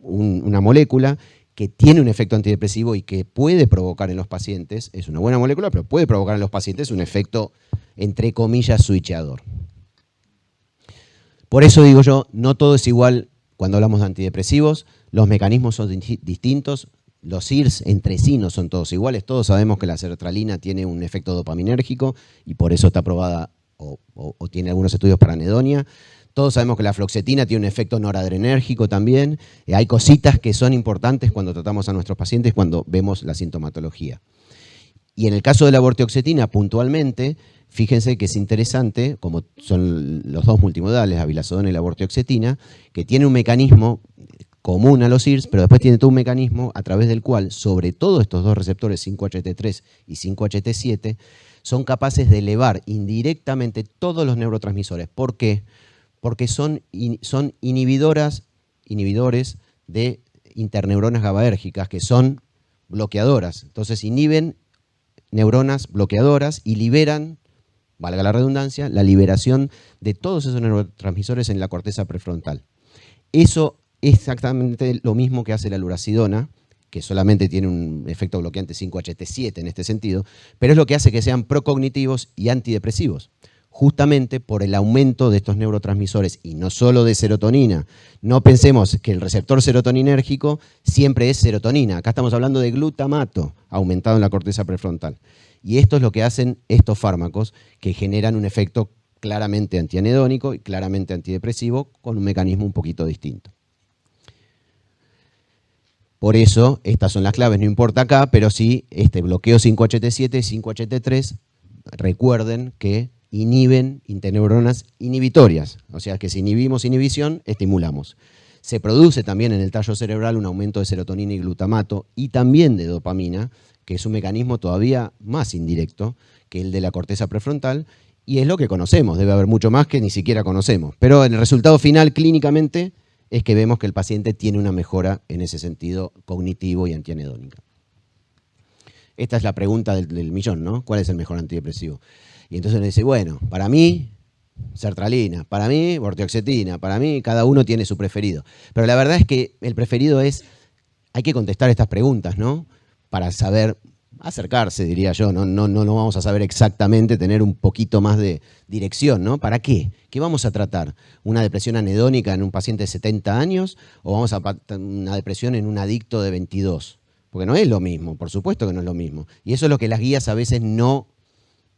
molécula que tiene un efecto antidepresivo y que puede provocar en los pacientes, es una buena molécula, pero puede provocar en los pacientes un efecto, entre comillas, switcheador. Por eso digo yo, no todo es igual cuando hablamos de antidepresivos, los mecanismos son distintos, los IRS entre sí no son todos iguales, todos sabemos que la sertralina tiene un efecto dopaminérgico y por eso está aprobada o tiene algunos estudios para anedonia. Todos sabemos que la fluoxetina tiene un efecto noradrenérgico también. Hay cositas que son importantes cuando tratamos a nuestros pacientes, cuando vemos la sintomatología. Y en el caso de la vortioxetina, puntualmente, fíjense que es interesante, como son los dos multimodales, la vilazodona y la vortioxetina, que tiene un mecanismo común a los IRS, pero después tiene todo un mecanismo a través del cual, sobre todo estos dos receptores 5-HT3 y 5-HT7, son capaces de elevar indirectamente todos los neurotransmisores. ¿Por qué? Porque son inhibidores de interneuronas GABAérgicas, que son bloqueadoras. Entonces inhiben neuronas bloqueadoras y liberan, valga la redundancia, la liberación de todos esos neurotransmisores en la corteza prefrontal. Eso es exactamente lo mismo que hace la lurasidona, que solamente tiene un efecto bloqueante 5-HT7 en este sentido, pero es lo que hace que sean procognitivos y antidepresivos, justamente por el aumento de estos neurotransmisores y no solo de serotonina. No pensemos que el receptor serotoninérgico siempre es serotonina. Acá estamos hablando de glutamato aumentado en la corteza prefrontal. Y esto es lo que hacen estos fármacos que generan un efecto claramente antianedónico y claramente antidepresivo con un mecanismo un poquito distinto. Por eso, estas son las claves, no importa acá, pero sí, este bloqueo 5-HT7 y 5-HT3, recuerden que inhiben interneuronas inhibitorias, o sea que si inhibimos inhibición, estimulamos. Se produce también en el tallo cerebral un aumento de serotonina y glutamato y también de dopamina, que es un mecanismo todavía más indirecto que el de la corteza prefrontal, y es lo que conocemos, debe haber mucho más que ni siquiera conocemos. Pero el resultado final clínicamente es que vemos que el paciente tiene una mejora en ese sentido cognitivo y antianedónica. Esta es la pregunta del millón, ¿no? ¿Cuál es el mejor antidepresivo? Y entonces uno dice, bueno, para mí, sertralina, para mí, vortioxetina, para mí, cada uno tiene su preferido. Pero la verdad es que el preferido es, hay que contestar estas preguntas, ¿no? Para saber acercarse, diría yo, no lo vamos a saber exactamente, tener un poquito más de dirección, ¿no? ¿Para qué? ¿Qué vamos a tratar? ¿Una depresión anedónica en un paciente de 70 años o vamos a una depresión en un adicto de 22? Porque no es lo mismo, por supuesto que no es lo mismo. Y eso es lo que las guías a veces no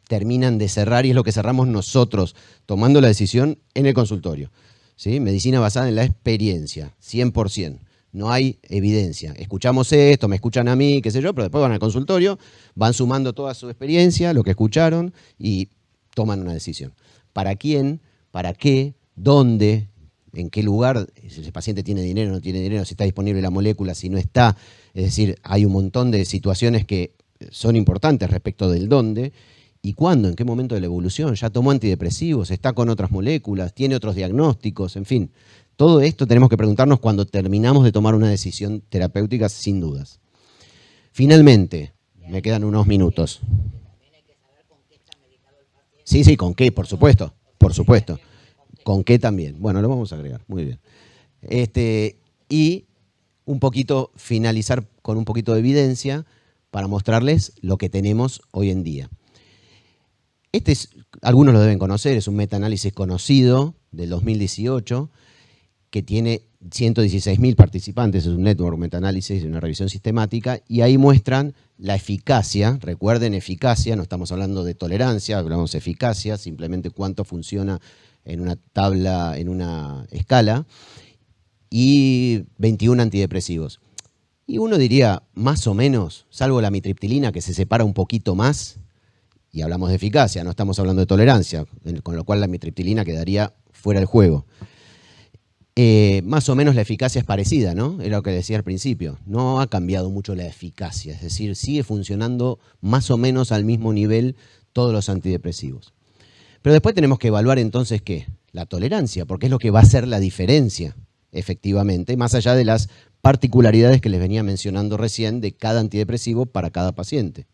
terminan de cerrar y es lo que cerramos nosotros tomando la decisión en el consultorio. ¿Sí? Medicina basada en la experiencia, 100%. No hay evidencia. Escuchamos esto, me escuchan a mí, qué sé yo, pero después van al consultorio, van sumando toda su experiencia, lo que escucharon y toman una decisión. ¿Para quién? ¿Para qué? ¿Dónde? ¿En qué lugar? Si el paciente tiene dinero, no tiene dinero, si está disponible la molécula, si no está. Es decir, hay un montón de situaciones que son importantes respecto del dónde. ¿Y cuándo? ¿En qué momento de la evolución? ¿Ya tomó antidepresivos? ¿Está con otras moléculas? ¿Tiene otros diagnósticos? En fin, todo esto tenemos que preguntarnos cuando terminamos de tomar una decisión terapéutica, sin dudas. Finalmente, me quedan unos minutos. Sí, ¿con qué? Por supuesto, por supuesto. ¿Con qué también? Bueno, lo vamos a agregar, muy bien. Y un poquito finalizar con un poquito de evidencia para mostrarles lo que tenemos hoy en día. Algunos lo deben conocer, es un metaanálisis conocido del 2018 que tiene 116.000 participantes, es un network metaanálisis, una revisión sistemática, y ahí muestran la eficacia, recuerden eficacia, no estamos hablando de tolerancia, hablamos de eficacia, simplemente cuánto funciona en una tabla, en una escala, y 21 antidepresivos. Y uno diría, más o menos, salvo la mitriptilina que se separa un poquito más, y hablamos de eficacia, no estamos hablando de tolerancia, con lo cual la mitriptilina quedaría fuera del juego. Más o menos la eficacia es parecida, ¿no? Era lo que decía al principio. No ha cambiado mucho la eficacia, es decir, sigue funcionando más o menos al mismo nivel todos los antidepresivos. Pero después tenemos que evaluar entonces, ¿qué? La tolerancia, porque es lo que va a hacer la diferencia, efectivamente, más allá de las particularidades que les venía mencionando recién de cada antidepresivo para cada paciente.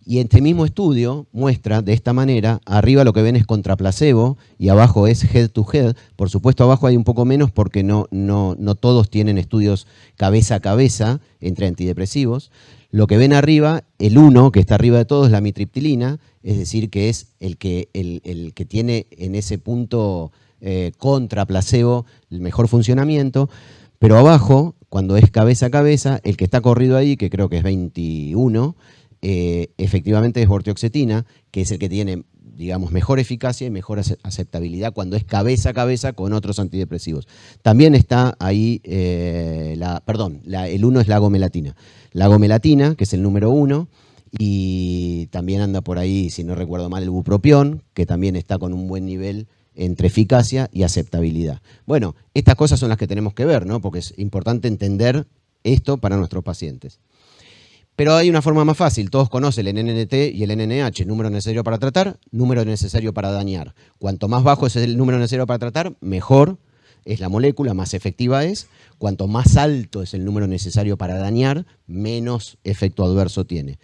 Y este mismo estudio muestra de esta manera, arriba lo que ven es contra placebo y abajo es head to head. Por supuesto abajo hay un poco menos porque no todos tienen estudios cabeza a cabeza entre antidepresivos. Lo que ven arriba, el 1 que está arriba de todo es la amitriptilina, es decir, que es el que tiene en ese punto contra placebo el mejor funcionamiento. Pero abajo, cuando es cabeza a cabeza, el que está corrido ahí, que creo que es 21, efectivamente es vortioxetina, que es el que tiene, digamos, mejor eficacia y mejor aceptabilidad cuando es cabeza a cabeza con otros antidepresivos. También está ahí, el 1 es la agomelatina. La agomelatina, que es el número 1, y también anda por ahí, si no recuerdo mal, el bupropión, que también está con un buen nivel entre eficacia y aceptabilidad. Bueno, estas cosas son las que tenemos que ver, ¿no? Porque es importante entender esto para nuestros pacientes. Pero hay una forma más fácil, todos conocen el NNT y el NNH, número necesario para tratar, número necesario para dañar. Cuanto más bajo es el número necesario para tratar, mejor es la molécula, más efectiva es. Cuanto más alto es el número necesario para dañar, menos efecto adverso tiene.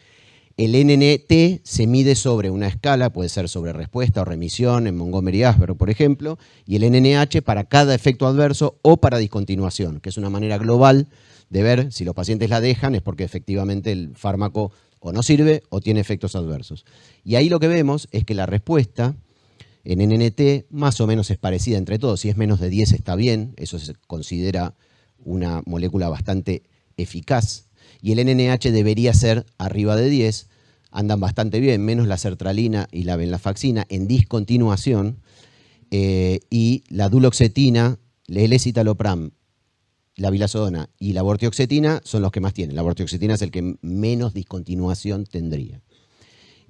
El NNT se mide sobre una escala, puede ser sobre respuesta o remisión, en Montgomery-Åsberg, por ejemplo, y el NNH para cada efecto adverso o para discontinuación, que es una manera global de ver si los pacientes la dejan es porque efectivamente el fármaco o no sirve o tiene efectos adversos. Y ahí lo que vemos es que la respuesta en NNT más o menos es parecida entre todos. Si es menos de 10 está bien, eso se considera una molécula bastante eficaz. Y el NNH debería ser arriba de 10, andan bastante bien, menos la sertralina y la venlafaxina en discontinuación, y la duloxetina, el escitalopram, la vilazodona y la vortioxetina son los que más tienen. La vortioxetina es el que menos discontinuación tendría.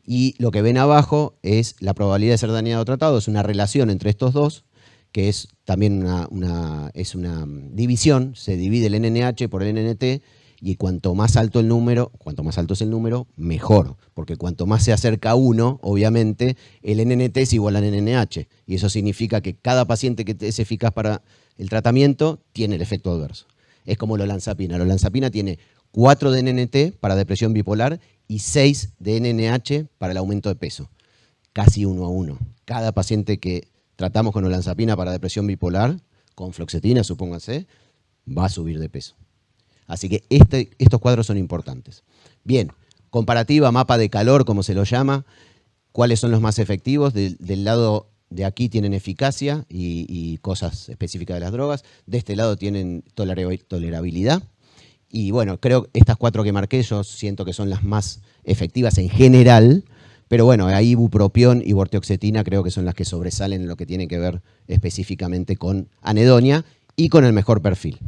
Y lo que ven abajo es la probabilidad de ser dañado o tratado, es una relación entre estos dos, que es también una división, se divide el NNH por el NNT, y cuanto más alto es el número, mejor, porque cuanto más se acerca a 1, obviamente, el NNT es igual al NNH, y eso significa que cada paciente que es eficaz para el tratamiento tiene el efecto adverso. Es como la olanzapina. La olanzapina tiene 4 de NNT para depresión bipolar y 6 de NNH para el aumento de peso. Casi 1 a 1. Cada paciente que tratamos con olanzapina para depresión bipolar, con fluoxetina, supóngase, va a subir de peso. Así que estos cuadros son importantes. Bien, comparativa, mapa de calor, como se lo llama. ¿Cuáles son los más efectivos? Del lado de aquí tienen eficacia y cosas específicas de las drogas. De este lado tienen tolerabilidad. Y bueno, creo que estas 4 que marqué yo siento que son las más efectivas en general. Pero bueno, ahí bupropión y vortioxetina creo que son las que sobresalen en lo que tiene que ver específicamente con anedonia y con el mejor perfil.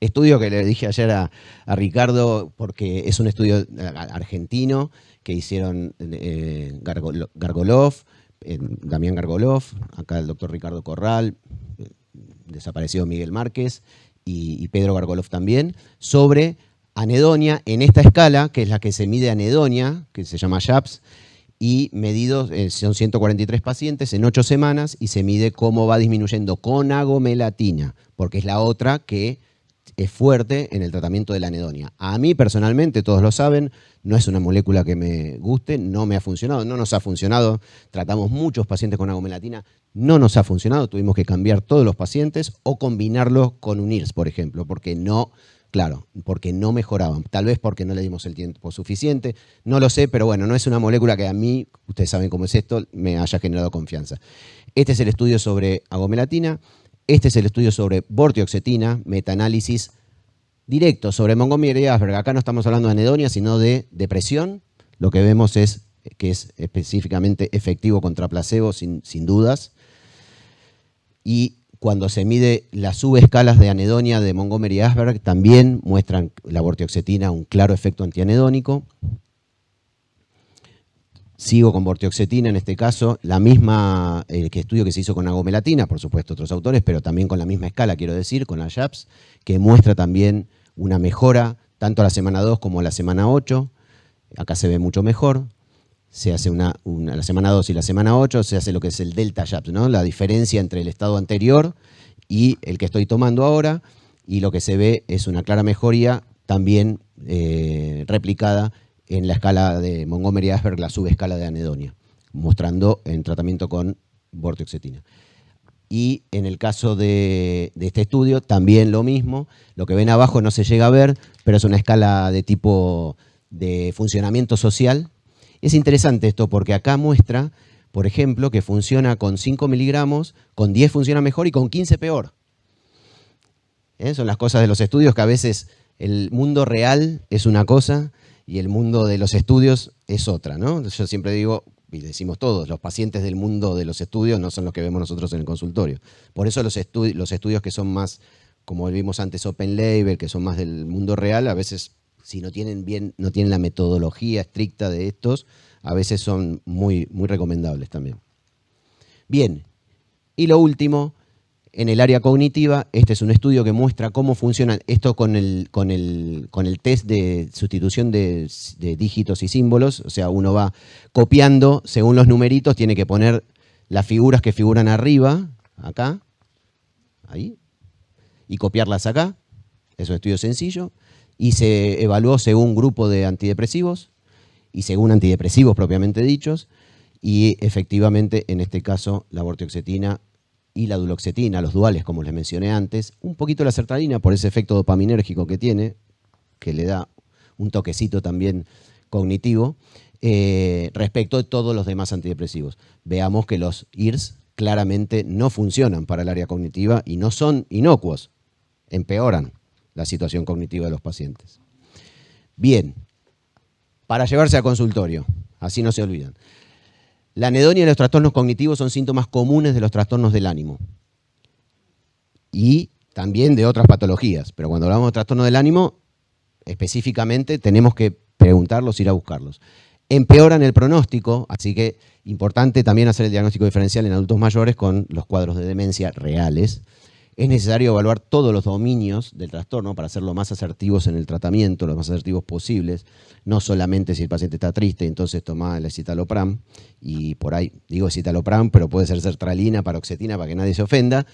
Estudio que le dije ayer a Ricardo, porque es un estudio argentino que hicieron Gargolov, Damián Gargolov, acá el doctor Ricardo Corral, desaparecido Miguel Márquez y Pedro Gargolov también, sobre anedonia en esta escala, que es la que se mide anedonia, que se llama SHAPS, y medidos, son 143 pacientes en 8 semanas, y se mide cómo va disminuyendo con agomelatina, porque es la otra que es fuerte en el tratamiento de la anedonia. A mí personalmente, todos lo saben, no es una molécula que me guste, no me ha funcionado, no nos ha funcionado. Tratamos muchos pacientes con agomelatina, no nos ha funcionado, tuvimos que cambiar todos los pacientes o combinarlos con un IRS, por ejemplo, porque no mejoraban. Tal vez porque no le dimos el tiempo suficiente, no lo sé, pero bueno, no es una molécula que a mí, ustedes saben cómo es esto, me haya generado confianza. Este es el estudio sobre agomelatina. Este es el estudio sobre vortioxetina, metaanálisis directo sobre Montgomery-Åsberg. Acá no estamos hablando de anedonia, sino de depresión. Lo que vemos es que es específicamente efectivo contra placebo, sin dudas. Y cuando se mide las subescalas de anedonia de Montgomery-Åsberg, también muestran la vortioxetina un claro efecto antianedónico. Sigo con vortioxetina en este caso, la misma estudio que se hizo con agomelatina, por supuesto otros autores, pero también con la misma escala, quiero decir, con la SHAPS, que muestra también una mejora tanto a la semana 2 como a la semana 8. Acá se ve mucho mejor. Se hace la semana 2 y la semana 8 se hace lo que es el delta SHAPS, ¿no? La diferencia entre el estado anterior y el que estoy tomando ahora, y lo que se ve es una clara mejoría también replicada en la escala de Montgomery-Åsberg, la subescala de anedonia, mostrando en tratamiento con vortioxetina. Y en el caso de este estudio, también lo mismo. Lo que ven abajo no se llega a ver, pero es una escala de tipo de funcionamiento social. Es interesante esto porque acá muestra, por ejemplo, que funciona con 5 miligramos, con 10 funciona mejor y con 15 peor. Son las cosas de los estudios, que a veces el mundo real es una cosa y el mundo de los estudios es otra, ¿no? Yo siempre digo, y decimos todos, los pacientes del mundo de los estudios no son los que vemos nosotros en el consultorio. Por eso los estudios que son más, como vimos antes, open label, que son más del mundo real, a veces, si no tienen la metodología estricta de estos, a veces son muy, muy recomendables también. Bien, y lo último, en el área cognitiva, este es un estudio que muestra cómo funciona esto con el test de sustitución de dígitos y símbolos. O sea, uno va copiando según los numeritos, tiene que poner las figuras que figuran arriba, acá, ahí, y copiarlas acá. Es un estudio sencillo. Y se evaluó según grupo de antidepresivos y según antidepresivos propiamente dichos. Y efectivamente, en este caso, la vortioxetina y la duloxetina, los duales, como les mencioné antes, un poquito la sertralina por ese efecto dopaminérgico que tiene, que le da un toquecito también cognitivo, respecto de todos los demás antidepresivos. Veamos que los IRS claramente no funcionan para el área cognitiva y no son inocuos, empeoran la situación cognitiva de los pacientes. Bien, para llevarse a consultorio, así no se olvidan. La anedonia y los trastornos cognitivos son síntomas comunes de los trastornos del ánimo y también de otras patologías, pero cuando hablamos de trastorno del ánimo, específicamente tenemos que preguntarlos, ir a buscarlos. Empeoran el pronóstico, así que importante también hacer el diagnóstico diferencial en adultos mayores con los cuadros de demencia reales. Es necesario evaluar todos los dominios del trastorno para ser lo más asertivos en el tratamiento, lo más asertivos posibles, no solamente si el paciente está triste, entonces toma el escitalopram, y por ahí digo escitalopram, pero puede ser sertralina, paroxetina, para que nadie se ofenda,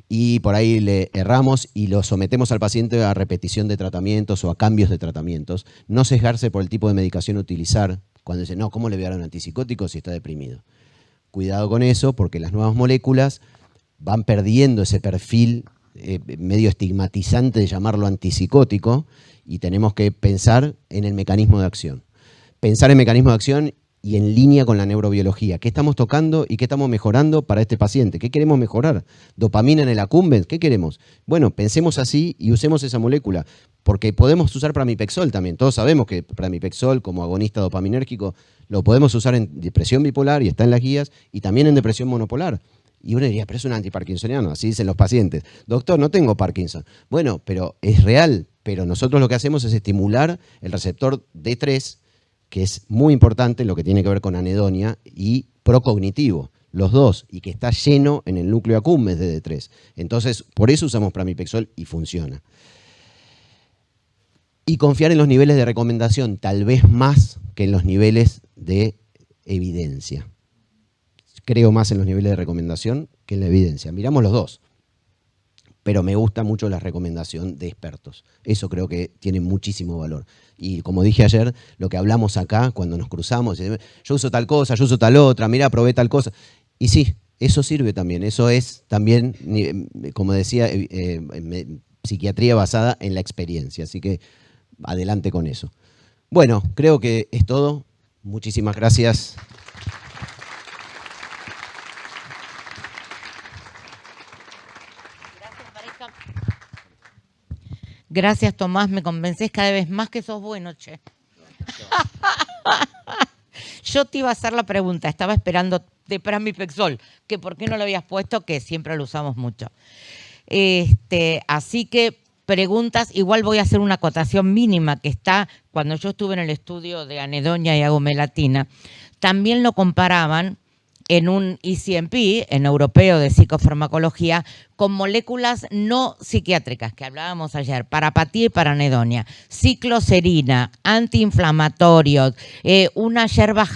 y por ahí le erramos y lo sometemos al paciente a repetición de tratamientos o a cambios de tratamientos. No sesgarse por el tipo de medicación a utilizar, cuando dice, no, ¿cómo le voy a dar un antipsicótico si está deprimido? Cuidado con eso, porque las nuevas moléculas van perdiendo ese perfil medio estigmatizante de llamarlo antipsicótico y tenemos que pensar en el mecanismo de acción. Pensar en mecanismo de acción y en línea con la neurobiología. ¿Qué estamos tocando y qué estamos mejorando para este paciente? ¿Qué queremos mejorar? ¿Dopamina en el accumbens? ¿Qué queremos? Bueno, pensemos así y usemos esa molécula, porque podemos usar pramipexol también. Todos sabemos que pramipexol como agonista dopaminérgico lo podemos usar en depresión bipolar y está en las guías, y también en depresión monopolar. Y uno diría, pero es un antiparkinsoniano, así dicen los pacientes. Doctor, no tengo Parkinson. Bueno, pero es real, pero nosotros lo que hacemos es estimular el receptor D3, que es muy importante en lo que tiene que ver con anedonia y procognitivo, los dos, y que está lleno en el núcleo accumbens de D3. Entonces, por eso usamos pramipexol y funciona. Y confiar en los niveles de recomendación, tal vez más que en los niveles de evidencia. Creo más en los niveles de recomendación que en la evidencia. Miramos los dos, pero me gusta mucho la recomendación de expertos. Eso creo que tiene muchísimo valor. Y como dije ayer, lo que hablamos acá, cuando nos cruzamos, yo uso tal cosa, yo uso tal otra, mira, probé tal cosa. Y sí, eso sirve también. Eso es también, como decía, psiquiatría basada en la experiencia. Así que adelante con eso. Bueno, creo que es todo. Muchísimas gracias. Gracias, Tomás, me convencés cada vez más que sos bueno, che. Yo te iba a hacer la pregunta, estaba esperando de pramipexol, que por qué no lo habías puesto, que siempre lo usamos mucho. Así que preguntas, igual voy a hacer una acotación mínima que está, cuando yo estuve en el estudio de anedonia y agomelatina, también lo comparaban en un ECMP, en europeo de psicofarmacología, con moléculas no psiquiátricas, que hablábamos ayer, para apatía y para anedonia, cicloserina, antiinflamatorios, una yerba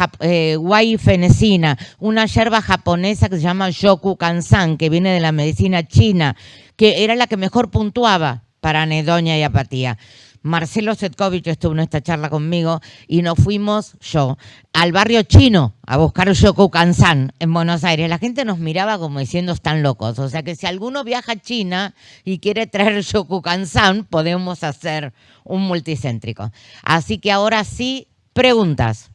guaifenesina, una yerba japonesa que se llama Shoku Kansan, que viene de la medicina china, que era la que mejor puntuaba para anedonia y apatía. Marcelo Setkovich estuvo en esta charla conmigo y nos fuimos al barrio chino a buscar Shokukansan en Buenos Aires. La gente nos miraba como diciendo están locos. O sea que si alguno viaja a China y quiere traer Shokukansan, podemos hacer un multicéntrico. Así que ahora sí, preguntas.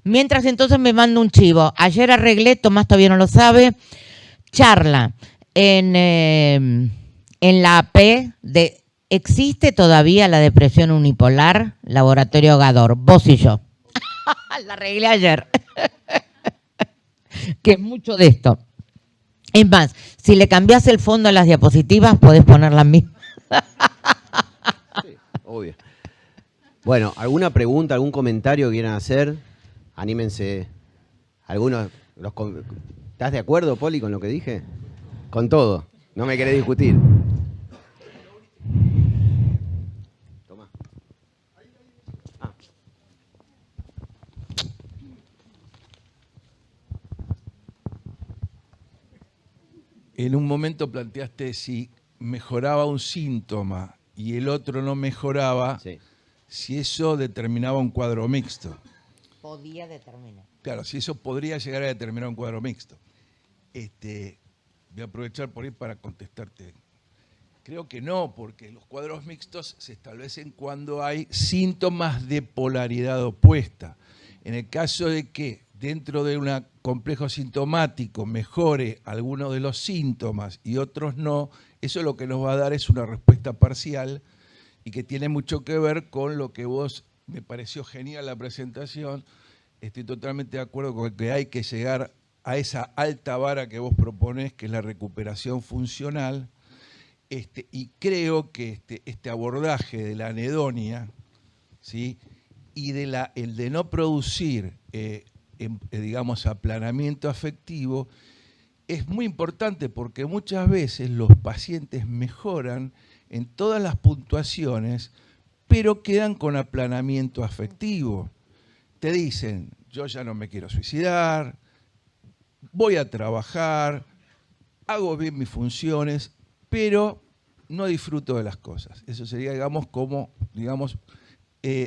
Mientras entonces me mando un chivo. Ayer arreglé, Tomás todavía no lo sabe, charla en la AP de ¿existe todavía la depresión unipolar? Laboratorio Gador, vos y yo. La arreglé ayer. Que es mucho de esto. Es más, si le cambias el fondo a las diapositivas, podés poner las mismas. Sí, obvio. Bueno, ¿alguna pregunta, algún comentario que quieran hacer? Anímense. ¿Estás de acuerdo, Poli, con lo que dije? Con todo. No me querés discutir. Toma. En un momento planteaste si mejoraba un síntoma y el otro no mejoraba, Sí. si eso determinaba un cuadro mixto. Podía determinar. Claro, si eso podría llegar a determinar un cuadro mixto. Voy a aprovechar por ir para contestarte. Creo que no, porque los cuadros mixtos se establecen cuando hay síntomas de polaridad opuesta. En el caso de que dentro de un complejo sintomático mejore alguno de los síntomas y otros no, eso lo que nos va a dar es una respuesta parcial y que tiene mucho que ver con lo que vos, me pareció genial la presentación, estoy totalmente de acuerdo con que hay que llegar a esa alta vara que vos proponés, que es la recuperación funcional, y creo que este abordaje de la anedonia, ¿sí? Y el de no producir, digamos, aplanamiento afectivo, es muy importante porque muchas veces los pacientes mejoran en todas las puntuaciones, pero quedan con aplanamiento afectivo. Te dicen, yo ya no me quiero suicidar, voy a trabajar, hago bien mis funciones, pero no disfruto de las cosas. Eso sería, digamos, como,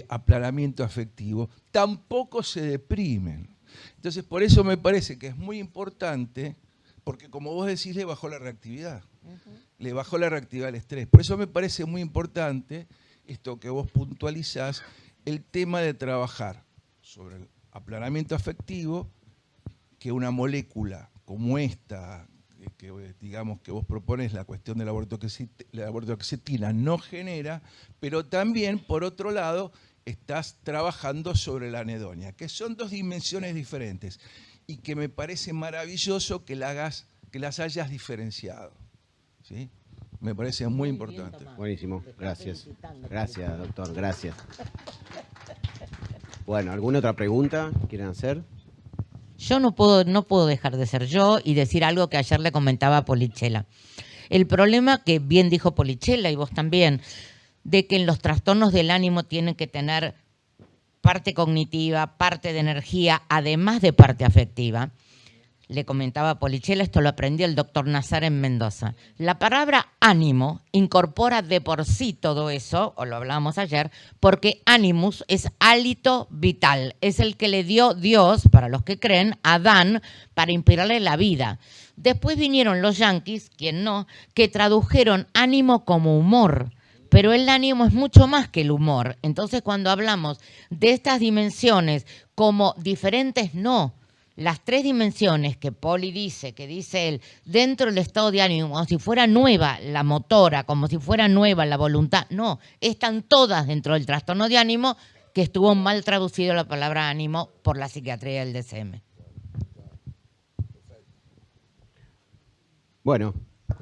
aplanamiento afectivo. Tampoco se deprimen. Entonces, por eso me parece que es muy importante, porque como vos decís, le bajó la reactividad. Le bajó la reactividad al estrés. Por eso me parece muy importante esto que vos puntualizás, el tema de trabajar sobre el aplanamiento afectivo, que una molécula como esta, que digamos que vos propones, la cuestión de la bortoxetina, no genera, pero también, por otro lado, estás trabajando sobre la anedonia, que son dos dimensiones diferentes y que me parece maravilloso que las hayas diferenciado, ¿sí? Me parece muy importante. Buenísimo, gracias. Gracias, doctor, gracias. Bueno, ¿alguna otra pregunta quieren hacer? Yo no puedo dejar de ser yo y decir algo que ayer le comentaba a Polichela. El problema que bien dijo Polichela y vos también, de que en los trastornos del ánimo tienen que tener parte cognitiva, parte de energía, además de parte afectiva. Le comentaba a Polichela, esto lo aprendió el doctor Nazar en Mendoza. La palabra ánimo incorpora de por sí todo eso, o lo hablábamos ayer, porque animus es hálito vital, es el que le dio Dios, para los que creen, a Adán para inspirarle la vida. Después vinieron los yanquis, quien no, que tradujeron ánimo como humor. Pero el ánimo es mucho más que el humor. Entonces, cuando hablamos de estas dimensiones como diferentes, no. Las tres dimensiones que Poli dice, que dice él, dentro del estado de ánimo, como si fuera nueva la motora, como si fuera nueva la voluntad, no, están todas dentro del trastorno de ánimo, que estuvo mal traducido la palabra ánimo por la psiquiatría del DSM. Bueno,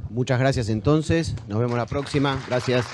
muchas gracias entonces, nos vemos la próxima, gracias.